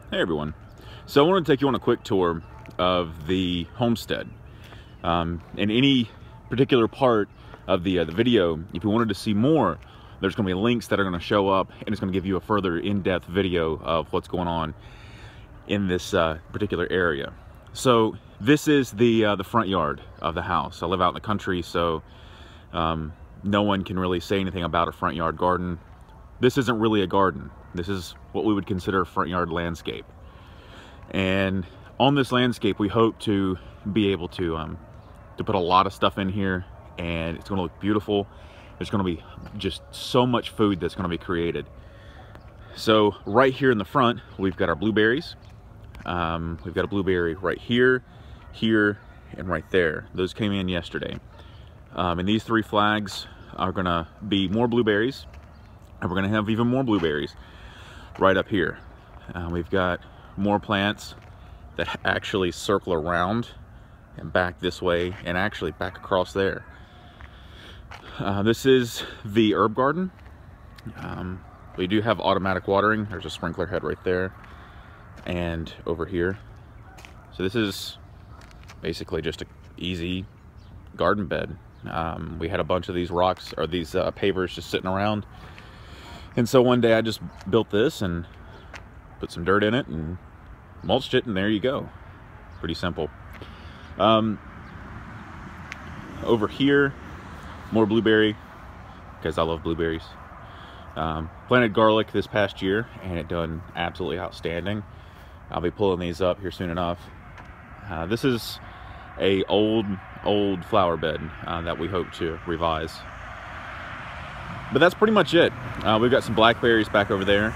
Hey everyone. So I want to take you on a quick tour of the homestead. In any particular part of the video, if you wanted to see more, there's going to be links that are going to show up, and it's going to give you a further in-depth video of what's going on in this particular area. So this is the front yard of the house. I live out in the country, so no one can really say anything about a front yard garden. This isn't really a garden. This is what we would consider a front yard landscape. And on this landscape, we hope to be able to put a lot of stuff in here, and it's going to look beautiful. There's going to be just so much food that's going to be created. So right here in the front, we've got our blueberries. We've got a blueberry right here, here, and right there. Those came in yesterday. And these three flags are going to be more blueberries, and we're going to have even more blueberries right up here. We've got more plants that actually circle around and back this way and actually back across there. This is the herb garden. We do have automatic watering. There's a sprinkler head right there and over here. So this is basically just an easy garden bed. We had a bunch of these rocks, or these pavers, just sitting around. And so one day I just built this and put some dirt in it and mulched it, and there you go. Pretty simple. Over here, more blueberry, because I love blueberries. Planted garlic this past year, and it done absolutely outstanding. I'll be pulling these up here soon enough. This is a old flower bed that we hope to revise. But that's pretty much it. We've got some blackberries back over there,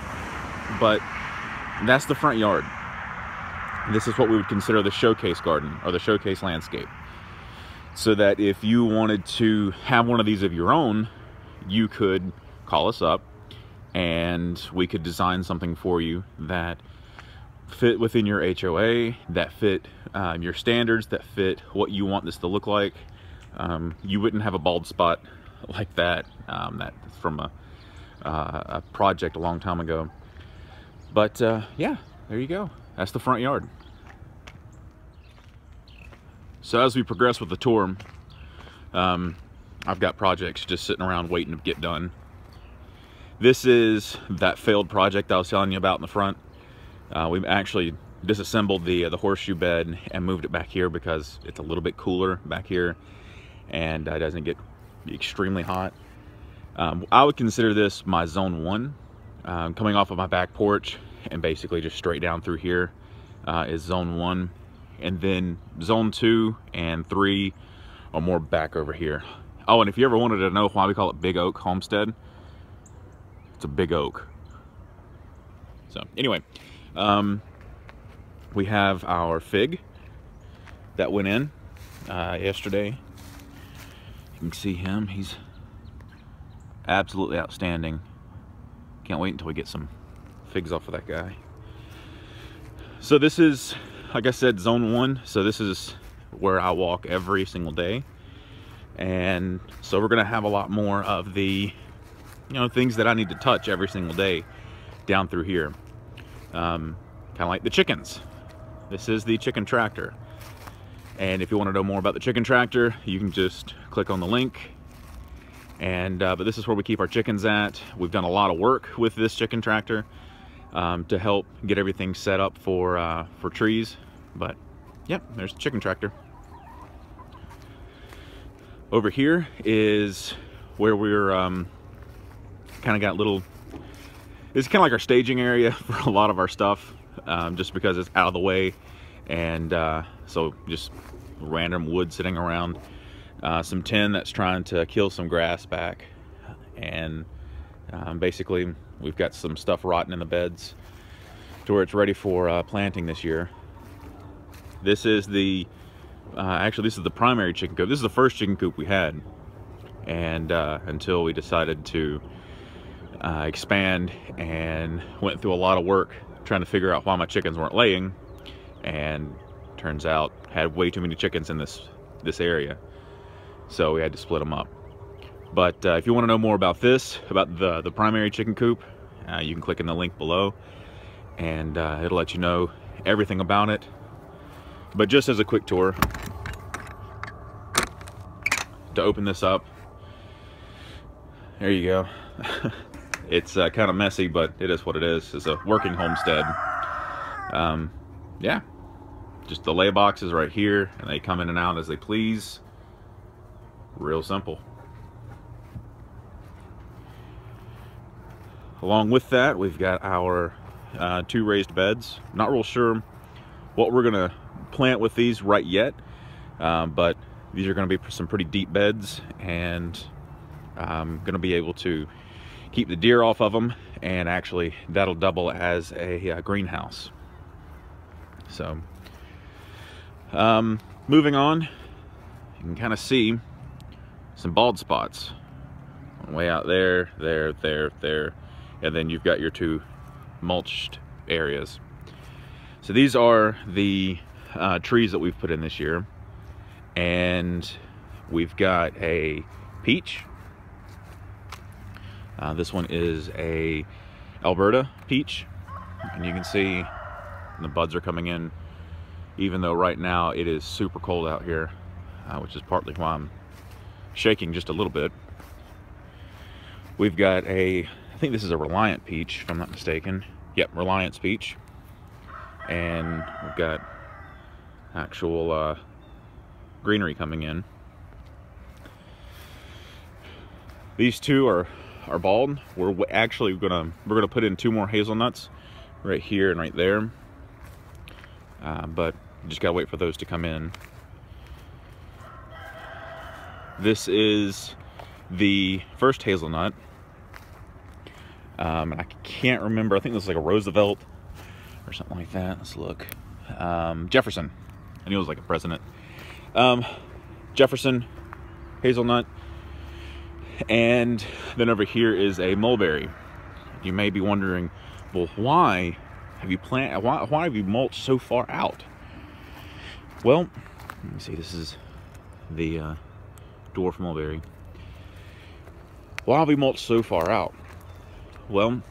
but that's the front yard. This is what we would consider the showcase garden, or the showcase landscape. So that if you wanted to have one of these of your own, you could call us up and we could design something for you that fit within your HOA, that fit your standards, that fit what you want this to look like. You wouldn't have a bald spot like that. That's from a project a long time ago. But yeah, there you go. That's the front yard. So as we progress with the tour, I've got projects just sitting around waiting to get done. This is that failed project I was telling you about in the front. We've actually disassembled the horseshoe bed and moved it back here because it's a little bit cooler back here, and it doesn't get extremely hot. I would consider this my zone 1. Coming off of my back porch and basically just straight down through here is zone 1, and then zone 2 and 3 are more back over here. Oh, and if you ever wanted to know why we call it Big Oak Homestead, it's a big oak. So anyway, we have our fig that went in yesterday. You can see him. He's absolutely outstanding. Can't wait until we get some figs off of that guy. So this is, like I said, zone 1. So this is where I walk every single day. And so we're gonna have a lot more of the, things that I need to touch every single day down through here. Kind of like the chickens. This is the chicken tractor. And if you want to know more about the chicken tractor, you can just click on the link. And but this is where we keep our chickens at. We've done a lot of work with this chicken tractor to help get everything set up for trees. But yep, there's the chicken tractor. Over here is where we're kind of got little. It's kind of like our staging area for a lot of our stuff, just because it's out of the way, and so just random wood sitting around. Some tin that's trying to kill some grass back, and basically we've got some stuff rotting in the beds to where it's ready for planting this year. This is the actually this is the primary chicken coop. This is the first chicken coop we had, and until we decided to expand and went through a lot of work trying to figure out why my chickens weren't laying, and turns out had way too many chickens in this area. So we had to split them up. But if you want to know more about this, about the primary chicken coop, you can click in the link below, and it'll let you know everything about it. But just as a quick tour, to open this up, there you go. It's kind of messy, but it is what it is. It's a working homestead. Yeah, just the lay boxes right here, and they come in and out as they please. Real simple. Along with that, we've got our 2 raised beds. Not real sure what we're gonna plant with these right yet, but these are gonna be some pretty deep beds, and I'm gonna be able to keep the deer off of them, and actually that'll double as a greenhouse. So moving on, you can kind of see some bald spots way out there, there, and then you've got your 2 mulched areas. So these are the trees that we've put in this year, and we've got a peach. This one is a Alberta peach, and you can see the buds are coming in, even though right now it is super cold out here, which is partly why I'm shaking just a little bit. We've got I think this is a Reliant peach, if I'm not mistaken. Yep, Reliance peach. And we've got actual greenery coming in. These 2 are bald. We're actually gonna put in 2 more hazelnuts right here and right there, but just gotta wait for those to come in. This is the first hazelnut, and I can't remember. I think this is like a Roosevelt or something like that. Let's look. Jefferson. I knew it was like a president. Jefferson hazelnut. And then over here is a mulberry. You may be wondering, well, why have you mulched so far out? Well, let me see, this is the dwarf mulberry. Why have we mulched so far out? Well,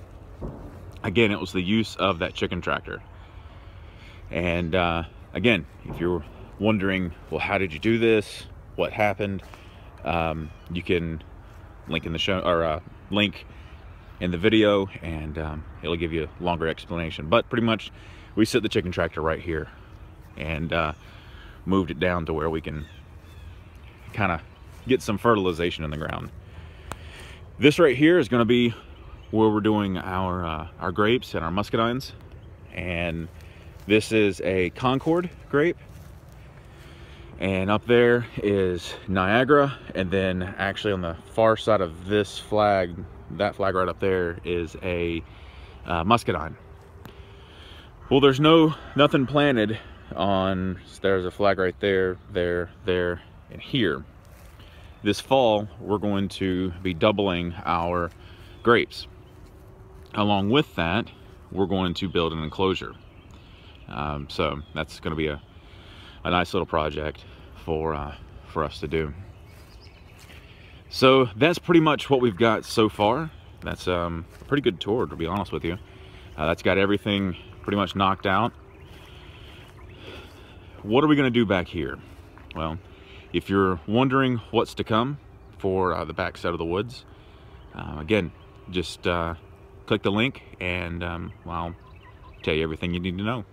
again, it was the use of that chicken tractor. And again, if you're wondering, well, how did you do this? What happened? You can link in the show, or link in the video, and it'll give you a longer explanation. But pretty much, we set the chicken tractor right here and moved it down to where we can kind of get some fertilization in the ground. This right here is going to be where we're doing our grapes and our muscadines, and this is a Concord grape, and up there is Niagara, and then actually on the far side of this flag, that flag right up there, is a muscadine. Well, there's nothing planted on, there's a flag right there, there, and here. This fall, we're going to be doubling our grapes. Along with that, we're going to build an enclosure. So that's going to be a nice little project for us to do. So that's pretty much what we've got so far. That's a pretty good tour, to be honest with you. That's got everything pretty much knocked out. What are we going to do back here? Well, if you're wondering what's to come for the back side of the woods, again, just click the link, and I'll tell you everything you need to know.